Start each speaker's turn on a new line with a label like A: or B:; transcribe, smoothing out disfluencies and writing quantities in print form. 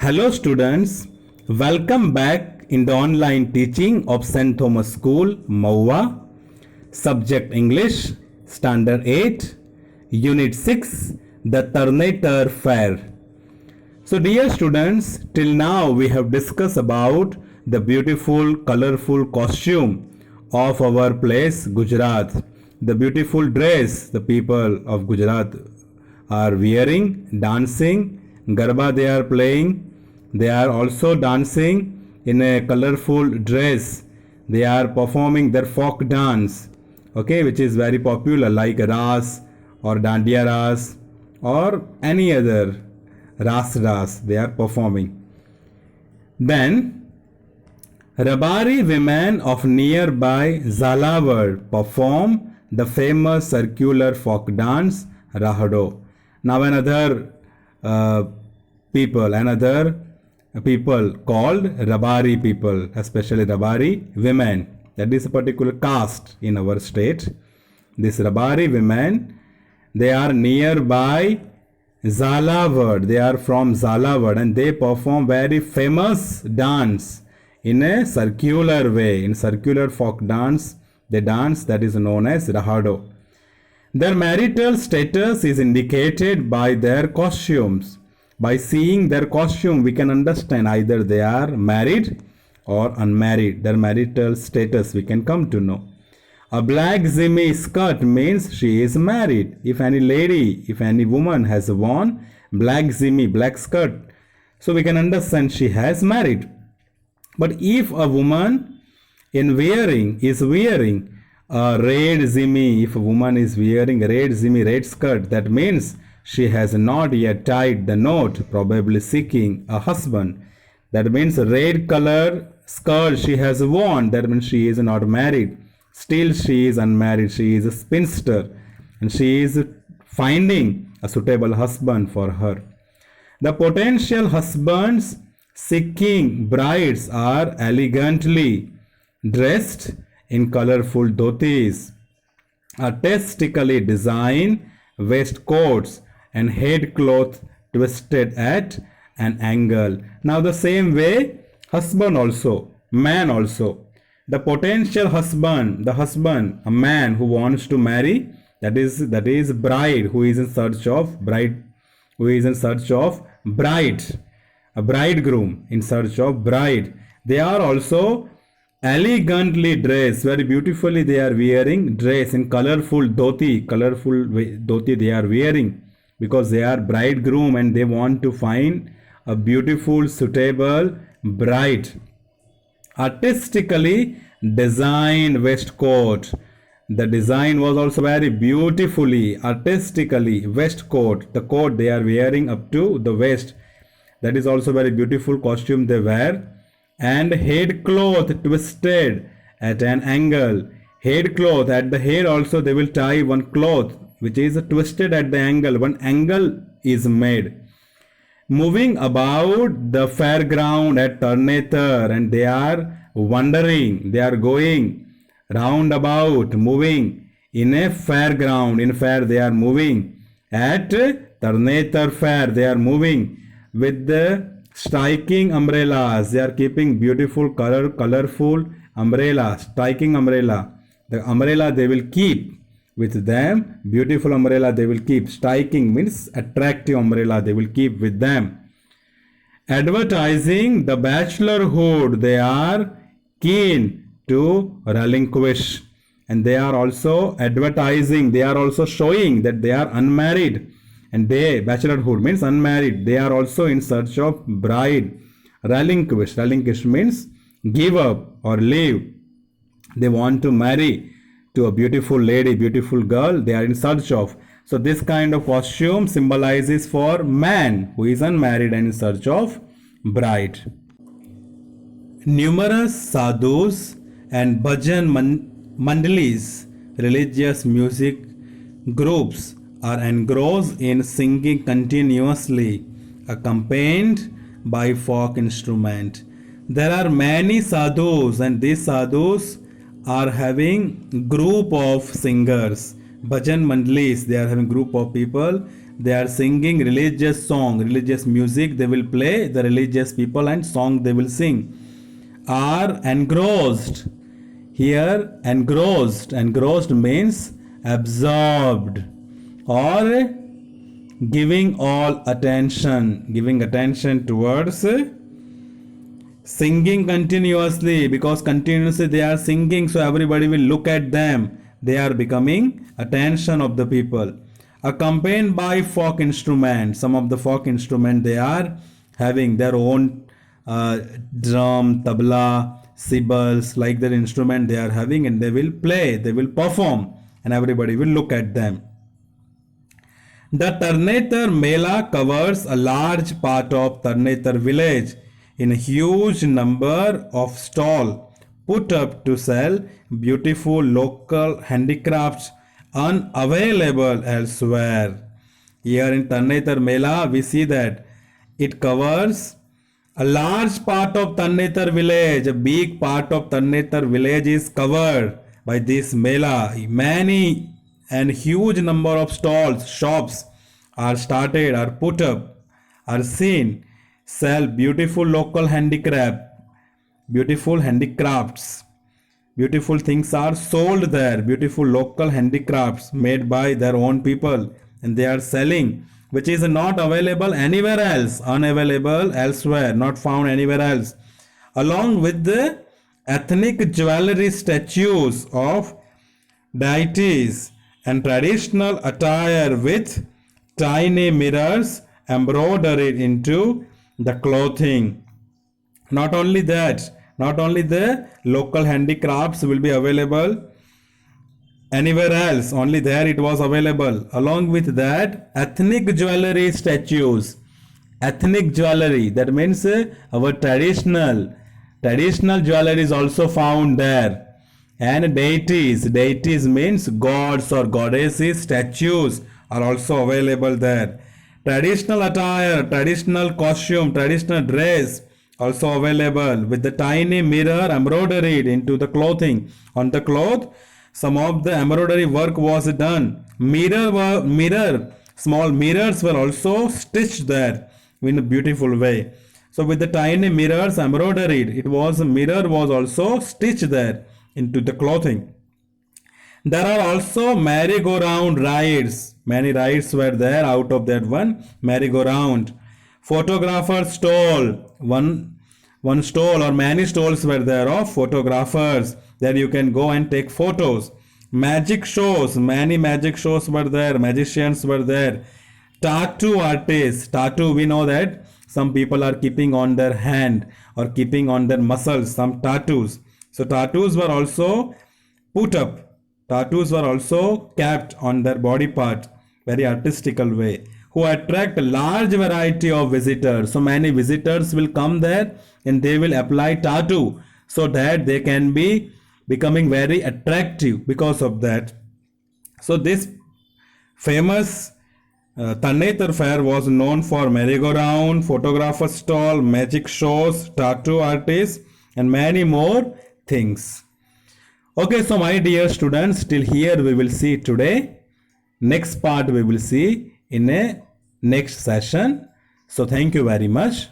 A: Hello students, welcome back in the online teaching of St. Thomas School, Maua. Subject English, Standard 8, Unit 6, The Ternator Fair. So dear students, till now we have discussed about the beautiful, colorful costume of our place, Gujarat. The beautiful dress the people of Gujarat are wearing, dancing, Garba they are playing. They are also dancing in a colorful dress. They are performing their folk dance, okay, which is very popular like Ras or Dandiya Ras or any other Ras they are performing. Then Rabari women of nearby Zalawar perform the famous circular folk dance Rahado. Now another people called Rabari people, especially Rabari women. That is a particular caste in our state. This Rabari women, they are nearby Zalawar. They are from Zalawar and they perform very famous dance in a circular way. In circular folk dance, they dance that is known as Rahado. Their marital status is indicated by their costumes. By seeing their costume, we can understand either they are married or unmarried. Their marital status we can come to know. A black zimi skirt means she is married. If any woman has worn black zimi, black skirt, so we can understand she has married. But if a woman is wearing a red zimi, if a woman is wearing a red zimi, red skirt, that means she has not yet tied the knot, probably seeking a husband. That means red color skirt she has worn, that means she is not married. Still she is unmarried, she is a spinster and she is finding a suitable husband for her. The potential husbands seeking brides are elegantly dressed in colorful dhotis, artistically designed waistcoats and head cloth twisted at an angle. Now the same way husband also, man also. The potential husband, a man who wants to marry, that is bride, who is in search of bride, a bridegroom in search of bride. They are also elegantly dressed, very beautifully they are wearing dress in colorful dhoti they are wearing, because they are bridegroom and they want to find a beautiful suitable bride. Artistically designed waistcoat, the design was also very beautifully artistically waistcoat, the coat they are wearing up to the waist, that is also very beautiful costume they wear. And head cloth twisted at an angle. Head cloth, at the head also they will tie one cloth which is twisted at the angle. One angle is made. Moving about the fairground at Ternator, and they are wandering, they are going round about, moving in a fairground. In fair they are moving. At Ternator fair they are moving with the striking umbrellas. They are keeping beautiful colorful umbrella, striking umbrella. The umbrella they will keep with them, beautiful umbrella they will keep. Striking means attractive umbrella they will keep with them. Advertising the bachelorhood they are keen to relinquish, and they are also advertising, they are also showing that they are unmarried. And bachelorhood means unmarried. They are also in search of bride. Relinquish means give up or leave. They want to marry to a beautiful lady, beautiful girl they are in search of. So this kind of costume symbolizes for man who is unmarried and in search of bride. Numerous sadhus and bhajan mandalis, religious music groups, are engrossed in singing continuously, accompanied by folk instrument. There are many sadhus, and these sadhus are having group of singers. Bhajan mandalis, they are having group of people. they are singing religious song, religious music they will play, the religious people, and song they will sing. Are engrossed. Here engrossed means absorbed or giving giving attention towards singing continuously, because continuously they are singing, so everybody will look at them. They are becoming attention of the people. Accompanied by folk instruments. Some of the folk instruments, they are having their own drum, tabla, cymbals, like their instrument they are having, and they will play, they will perform, and everybody will look at them. The Tarnetar Mela covers a large part of Tarnetar village in a huge number of stalls put up to sell beautiful local handicrafts unavailable elsewhere. Here in Tarnetar Mela, we see that it covers a large part of Tarnetar village. A big part of Tarnetar village is covered by this Mela. Many and huge number of stalls, shops are started, are put up, are seen, sell beautiful local handicrafts. Beautiful things are sold there, beautiful local handicrafts made by their own people, and they are selling, which is not available anywhere else, unavailable elsewhere, not found anywhere else. Along with the ethnic jewelry, statues of deities, and traditional attire with tiny mirrors embroidered into the clothing. Not only that, not only the local handicrafts will be available anywhere else, only there it was available. Along with that, ethnic jewelry statues. Ethnic jewelry, that means our traditional jewelry is also found there. And deities means gods or goddesses, statues are also available there. Traditional attire, traditional costume, traditional dress also available with the tiny mirror embroidered into the clothing. On the cloth, some of the embroidery work was done. Small mirrors were also stitched there in a beautiful way. So with the tiny mirrors embroidered, mirror was also stitched there into the clothing. There are also merry-go-round rides. Many rides were there out of that one merry-go-round. Photographer stall. One stall or many stalls were there of photographers. There you can go and take photos. Magic shows. Many magic shows were there. Magicians were there. Tattoo artists. Tattoo, we know that some people are keeping on their hand or keeping on their muscles some tattoos. So tattoos were also put up. Tattoos were also kept on their body part, very artistical way, who attract a large variety of visitors. So many visitors will come there and they will apply tattoo so that they can be becoming very attractive because of that. So this famous Tarnetar fair was known for merry-go-round, photographer stall, magic shows, tattoo artists, and many more things. Okay, so my dear students, till here we will see today. Next part we will see in a next session. So thank you very much.